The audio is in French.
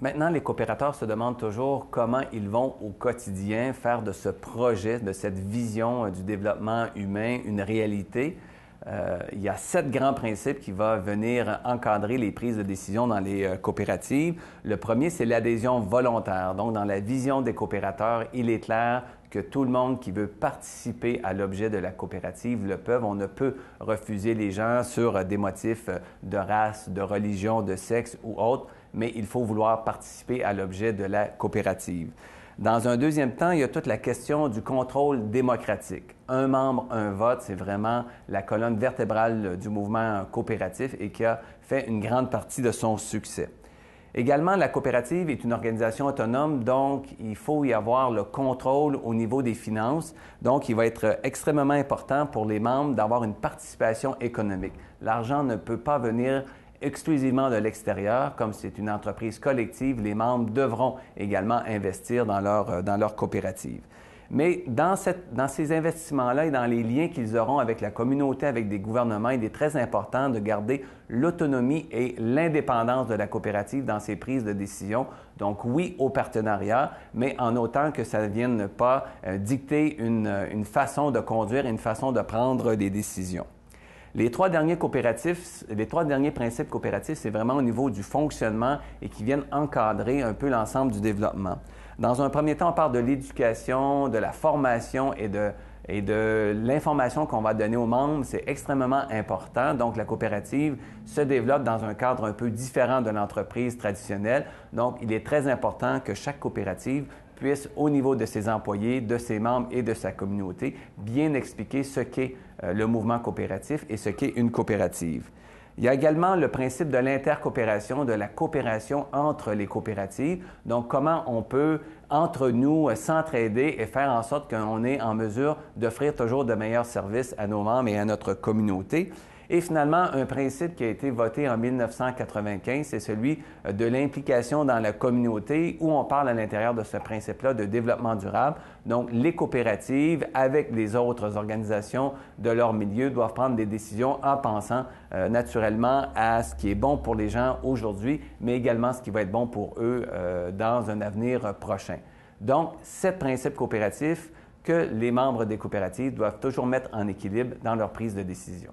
Maintenant, les coopérateurs se demandent toujours comment ils vont au quotidien faire de ce projet, de cette vision du développement humain une réalité. Il y a 7 grands principes qui vont venir encadrer les prises de décision dans les coopératives. Le premier, c'est l'adhésion volontaire. Donc, dans la vision des coopérateurs, il est clair que tout le monde qui veut participer à l'objet de la coopérative le peut. On ne peut refuser les gens sur des motifs de race, de religion, de sexe ou autre, mais il faut vouloir participer à l'objet de la coopérative. Dans un deuxième temps, il y a toute la question du contrôle démocratique. Un membre, un vote, c'est vraiment la colonne vertébrale du mouvement coopératif et qui a fait une grande partie de son succès. Également, la coopérative est une organisation autonome, donc il faut y avoir le contrôle au niveau des finances. Donc, il va être extrêmement important pour les membres d'avoir une participation économique. L'argent ne peut pas venir exclusivement de l'extérieur. Comme c'est une entreprise collective, les membres devront également investir dans leur coopérative. Mais dans ces investissements-là et dans les liens qu'ils auront avec la communauté, avec des gouvernements, il est très important de garder l'autonomie et l'indépendance de la coopérative dans ses prises de décision. Donc oui au partenariat, mais en autant que ça ne vienne pas dicter une façon de conduire, une façon de prendre des décisions. Les trois derniers principes coopératifs, c'est vraiment au niveau du fonctionnement et qui viennent encadrer un peu l'ensemble du développement. Dans un premier temps, on parle de l'éducation, de la formation et de l'information qu'on va donner aux membres. C'est extrêmement important. Donc, la coopérative se développe dans un cadre un peu différent de l'entreprise traditionnelle. Donc, il est très important que chaque coopérative puisse, au niveau de ses employés, de ses membres et de sa communauté, bien expliquer ce qu'est le mouvement coopératif et ce qu'est une coopérative. Il y a également le principe de l'intercoopération, de la coopération entre les coopératives. Donc, comment on peut, entre nous, s'entraider et faire en sorte qu'on est en mesure d'offrir toujours de meilleurs services à nos membres et à notre communauté. Et finalement, un principe qui a été voté en 1995, c'est celui de l'implication dans la communauté, où on parle à l'intérieur de ce principe-là de développement durable. Donc, les coopératives, avec les autres organisations de leur milieu, doivent prendre des décisions en pensant naturellement à ce qui est bon pour les gens aujourd'hui, mais également ce qui va être bon pour eux dans un avenir prochain. Donc, 7 principes coopératifs que les membres des coopératives doivent toujours mettre en équilibre dans leur prise de décision.